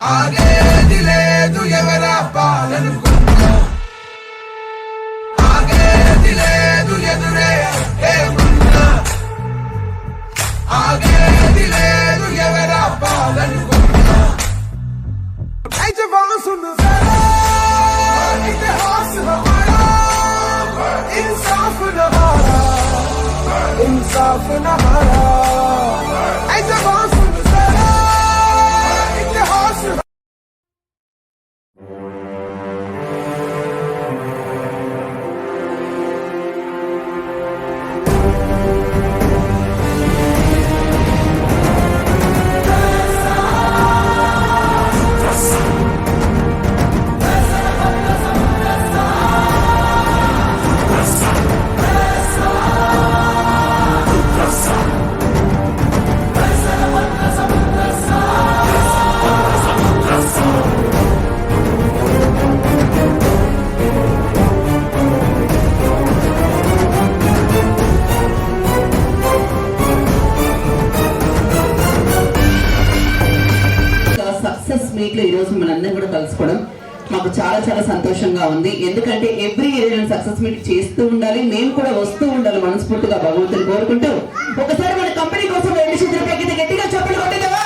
ఆగేది లేదు ఎవరా పాలనుకున్నా, ఆగేది లేదు ఎదురే ఏమున్నా, ఆగేది లేదు ఎవరా పాలనుకున్నా. जवान सुन इतिहास हमारा, इंसाफ नहारा, इंसाफ नहारा. जवान सुन इतिहास. ఈ రోజు మనందరం కూడా కలుసుకోవడం మాకు చాలా చాలా సంతోషంగా ఉంది. ఎందుకంటే ఎవ్రీ ఇయర్ సక్సెస్ మీట్ చేస్తూ ఉండాలి, మేము కూడా వస్తూ ఉండాలి మనస్ఫూర్తిగా భగవంతుని కోరుకుంటూ. ఒకసారి మన కంపెనీ కోసం గట్టిగా చెప్పలు కొట్టేదవా.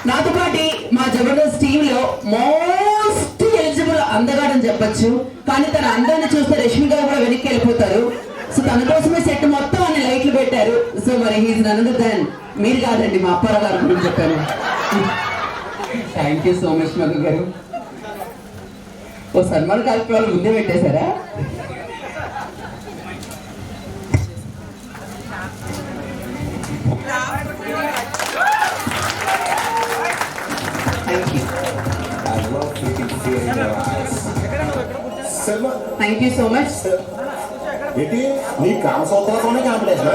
నాతో పాటు మా జబర్దస్త్ టీమ్ లో మోస్ట్ ఎలిజిబుల్ అందగాడని చెప్పొచ్చు, కానీ తన అందాన్ని చూస్తే రష్మి గారు కూడా వెనక్కి వెళ్ళిపోతారు. సో తన కోసమే సెట్ మొత్తం అన్ని లైట్లు పెట్టారు. సో మరి హీజ్ నన్ అదర్ దాన్, మీరు కాదండి మా అప్పారావు గారు గురించి చెప్పాను. Thank you so much Madhu గారు. ఓ సన్మాన కార్యక్రమాలు ముందే పెట్టేశారా? Thank you so much. ఏంటి నీ కామసూత్రంతోనే కాంపిటీషన్?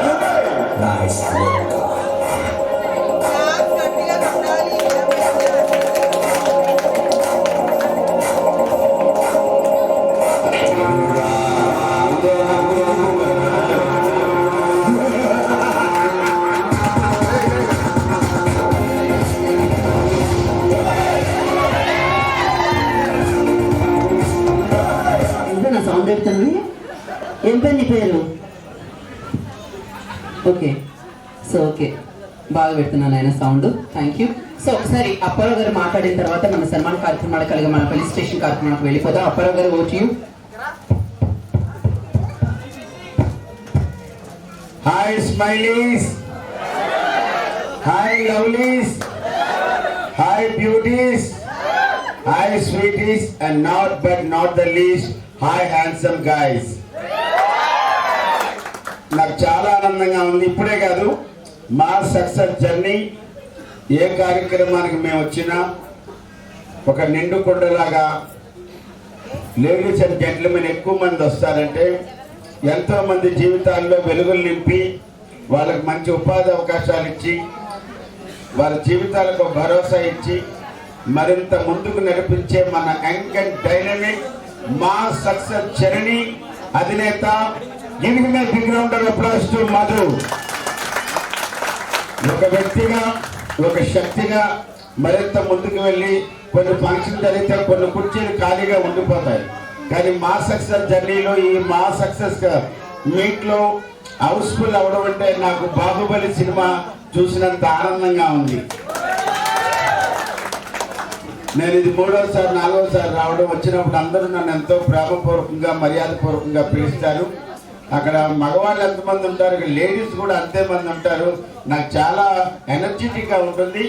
సౌండ్ పెడుతుంది. ఏం పేరు నీ పేరు? ఓకే, సో ఓకే, బాగా పెడుతున్నాను ఆయన సౌండ్. Thank you. సో ఒకసారి అప్పారావు గారు మాట్లాడిన తర్వాత మన సన్మాన కార్యక్రమాలు కలిగి మన పోలీస్ స్టేషన్ కార్యక్రమానికి వెళ్ళిపోదాం. అప్పారావు గారు vote you. Hi smileys, hi lovelies, hi beauties, hi sweeties, and not the least, hi handsome guys. నాకు చాలా ఆనందంగా ఉంది. ఇప్పుడే కాదు, మా సక్సెస్ జర్నీ ఏ కార్యక్రమానికి మేము వచ్చినా ఒక నిండు కొండలాగా లేడీస్ అండ్ జెంట్లమెన్ ఎక్కువ మంది వస్తారంటే ఎంతోమంది జీవితాల్లో వెలుగులు నింపి వాళ్ళకి మంచి ఉపాధి అవకాశాలు ఇచ్చి వాళ్ళ జీవితాలకు భరోసా ఇచ్చి మరింత ముందుకు నడిపించే మన యంగ్ అండ్ డైనమిక్ మా సక్సెస్ జర్నీ అధినేత big round of applause to Madhu. ఒక వ్యక్తిగా, ఒక శక్తిగా మరింత ముందుకు వెళ్ళి కొన్ని ఫంక్షన్ జరిగితే కొన్ని కుర్చీలు ఖాళీగా ఉండిపోతాయి. కానీ మా సక్సెస్ జర్నీలో ఈ మా సక్సెస్ మీట్ లో హౌస్ఫుల్ అవడం అంటే నాకు బాహుబలి సినిమా చూసినంత ఆనందంగా ఉంది. నేను ఇది 3వసారి 4వసారి రావడం. వచ్చినప్పుడు అందరూ నన్ను ఎంతో ప్రేమపూర్వకంగా మర్యాదపూర్వకంగా పిలుస్తారు. అక్కడ మగవాళ్ళు ఎంతమంది ఉంటారు, లేడీస్ కూడా అంతే మంది ఉంటారు. నాకు చాలా ఎనర్జెటిక్ గా ఉంటుంది.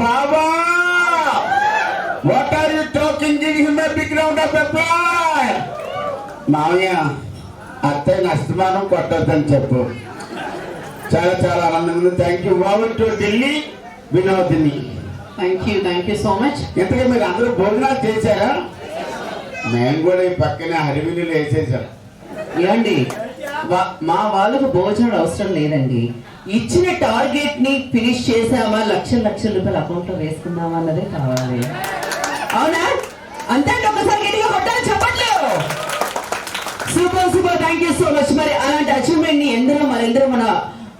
బాబా, what are you talking? Give him a big round of applause. మామయ్య, అత్తయ్య అస్తమానం కొట్టొద్దని చెప్పు. చాలా చాలా ఆనందంగా ఉంది. Thank you. Over to Delhi Vinodini. Thank you so much. ఇంతగా మీరు అందరూ భోజనాలు చేశారా? మేము కూడా ఈ పక్కనే హరివిని వేసేసాం. ఏమండి, మా వాళ్ళకు భోజనం అవసరం లేదండి. ఇచ్చిన టార్గెట్ ని ఫినిష్ చేసామా, లక్షల రూపాయలు అకౌంట్ లో వేసుకుందామా అన్నదే కావాలి. అవునా? అంతే. ఒకసారి గట్టిగా కొట్టాలి చెప్పట్లేదు. Super thank you so much. మరి అలాంటి అచీవ్మెంట్ ని మరెందరో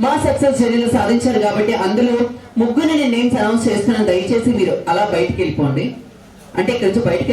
మా సక్సెస్ జర్నీలో సాధించారు కాబట్టి అందులో ముగ్గురు నేను నేమ్స్ అనౌన్స్ చేస్తున్నాను. దయచేసి మీరు అలా బయటికి వెళ్ళిపోండి, అంటే ఇక్కడ నుంచి బయటికి